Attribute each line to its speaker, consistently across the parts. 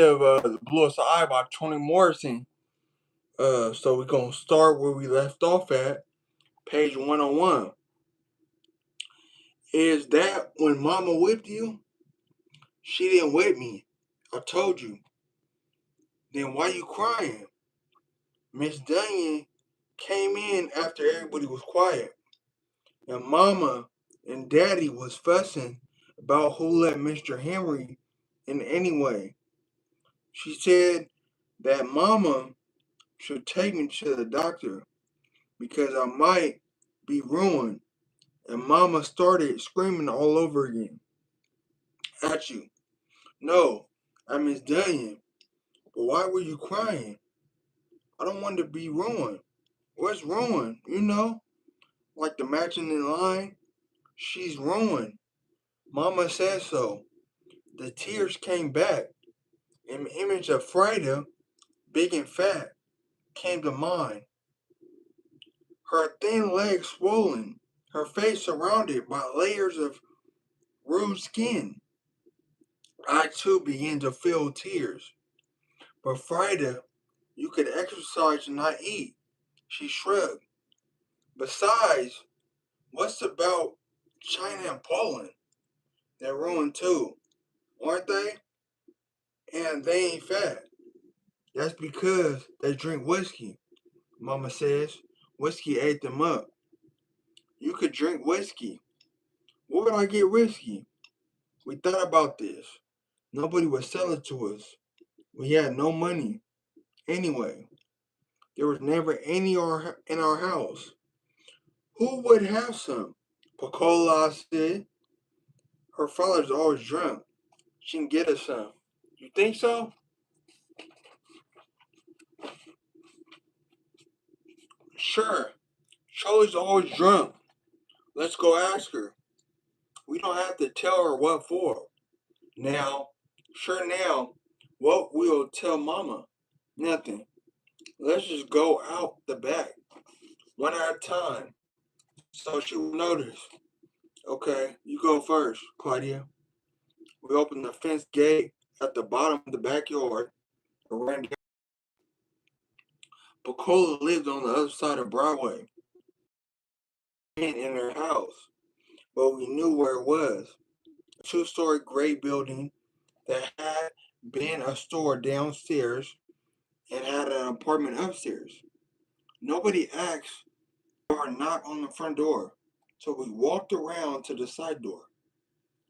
Speaker 1: of The Bluest Eye by Toni Morrison. So we're gonna start where we left off at, page 101. Is that when Mama whipped you? She didn't whip me. I told you. Then why you crying? Miss Dunyan came in after everybody was quiet, and Mama and Daddy was fussing about who let Mr. Henry in anyway. She said that Mama should take me to the doctor because I might be ruined. And Mama started screaming all over again. At you. No, I Miss Dunyan. But why were you crying? I don't want to be ruined. What's ruined? Like the matching in line? She's ruined. Mama said so. The tears came back. An image of Frida, big and fat, came to mind. Her thin legs swollen, her face surrounded by layers of rude skin. I too began to feel tears. But Frida, you could exercise and not eat. She shrugged. Besides, what's about China and Poland? They're ruined too, aren't they? And they ain't fat. That's because they drink whiskey, Mama says. Whiskey ate them up. You could drink whiskey. Where would I get whiskey? We thought about this. Nobody would sell it to us. We had no money. Anyway, there was never any in our house. Who would have some? Pacola said. Her father's always drunk. She can get us some. You think so? Sure. Charlie's always drunk. Let's go ask her. We don't have to tell her what for. Now, what we'll tell Mama? Nothing. Let's just go out the back, one at a time, so she will notice. Okay, you go first, Claudia. We opened the fence gate at the bottom of the backyard and ran down. Pacola lived on the other side of Broadway. In her house, but we knew where it was. A two-story gray building that had been a store downstairs and had an apartment upstairs. Nobody asked or knocked on the front door, so we walked around to the side door.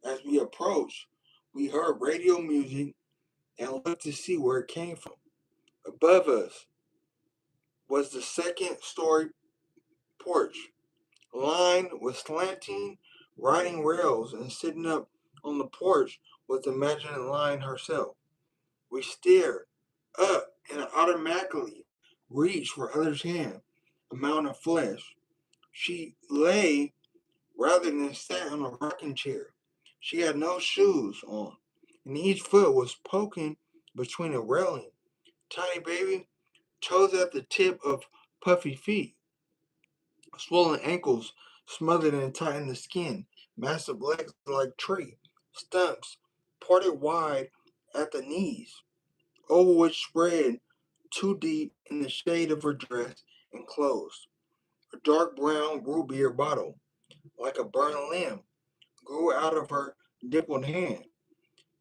Speaker 1: As we approached, we heard radio music and looked to see where it came from. Above us was the second story porch, lined with slanting riding rails, and sitting up on the porch was the Imaginary Line herself. We stared up and automatically reached for Other's hand, a mound of flesh. She lay rather than sat on a rocking chair. She had no shoes on, and each foot was poking between a railing. Tiny baby, toes at the tip of puffy feet. Swollen ankles smothered and tight in the skin, massive legs like tree stumps, parted wide at the knees, over which spread too deep in the shade of her dress and clothes. A dark brown root beer bottle, like a burned limb, grew out of her dimpled hand.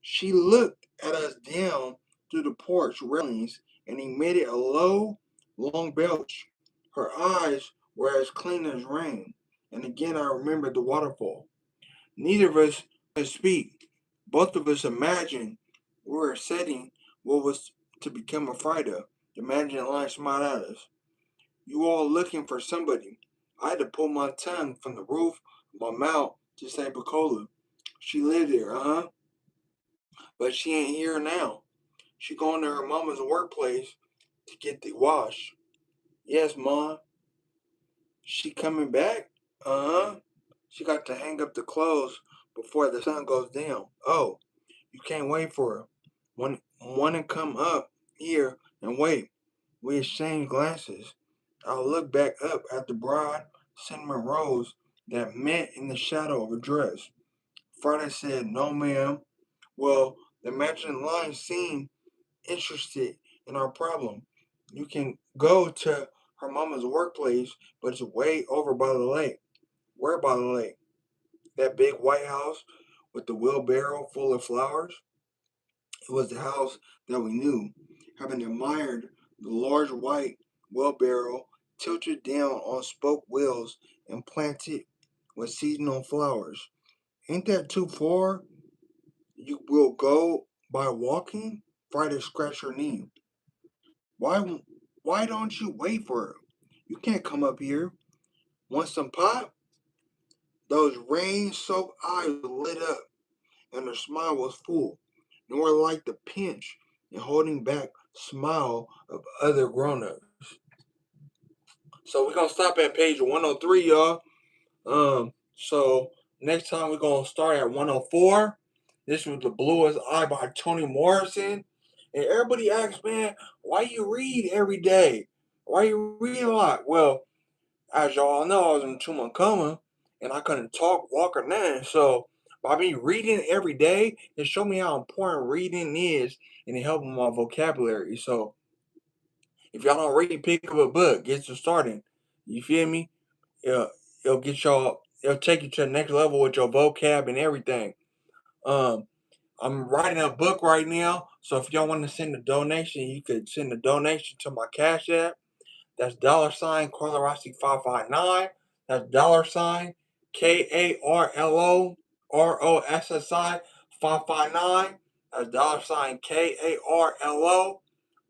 Speaker 1: She looked at us down through the porch railings and emitted a low, long belch. Her eyes were as clean as rain, and again I remembered the waterfall. Neither of us could speak. Both of us imagined we were setting what was to become a Frida. The imaginary line smiled at us. You all looking for somebody. I had to pull my tongue from the roof of my mouth to say Bacola. She lived there, uh-huh. But she ain't here now. She going to her mama's workplace to get the wash. Yes, Mom. She coming back? Uh-huh. She got to hang up the clothes before the sun goes down. Oh, you can't wait for her. Want to come up here and wait. We exchanged glances. I looked back up at the broad cinnamon rose that met in the shadow of her dress. Friday said, No, ma'am. Well, the matching line seemed interested in our problem. You can go to her mama's workplace, but it's way over by the lake. Where by the lake? That big white house with the wheelbarrow full of flowers? It was the house that we knew. Having admired the large white wheelbarrow tilted down on spoke wheels and planted with seasonal flowers. Ain't that too far? You will go by walking? Friday scratched her knee. Why why don't you wait for her? You can't come up here. Want some pop? Those rain soaked eyes lit up and her smile was full, nor like the pinch and holding back smile of other grown-ups. So we're gonna stop at page 103, y'all. So next time we're gonna start at 104. This was The Bluest Eye by Toni Morrison. And everybody asks, man, why you read every day? Why you read a lot? Well, as y'all know, I was in a 2-month coma and I couldn't talk, walk, or nothing. So by me reading every day, it showed me how important reading is and it helped my vocabulary. So if y'all don't read, pick up a book, get you started. You feel me? It'll get y'all. It'll take you to the next level with your vocab and everything. Um, I'm writing a book right now, so if y'all want to send a donation, you could send a donation to my Cash App. That's $Karlo Rossi 559. That's $KarloRossi 559. That's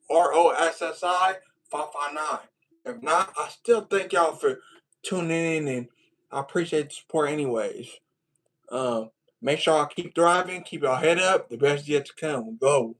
Speaker 1: $KarloRossi 559. If not, I still thank y'all for tuning in and I appreciate the support anyways. Um, Make sure I keep thriving, keep your head up. The best is yet to come. Go.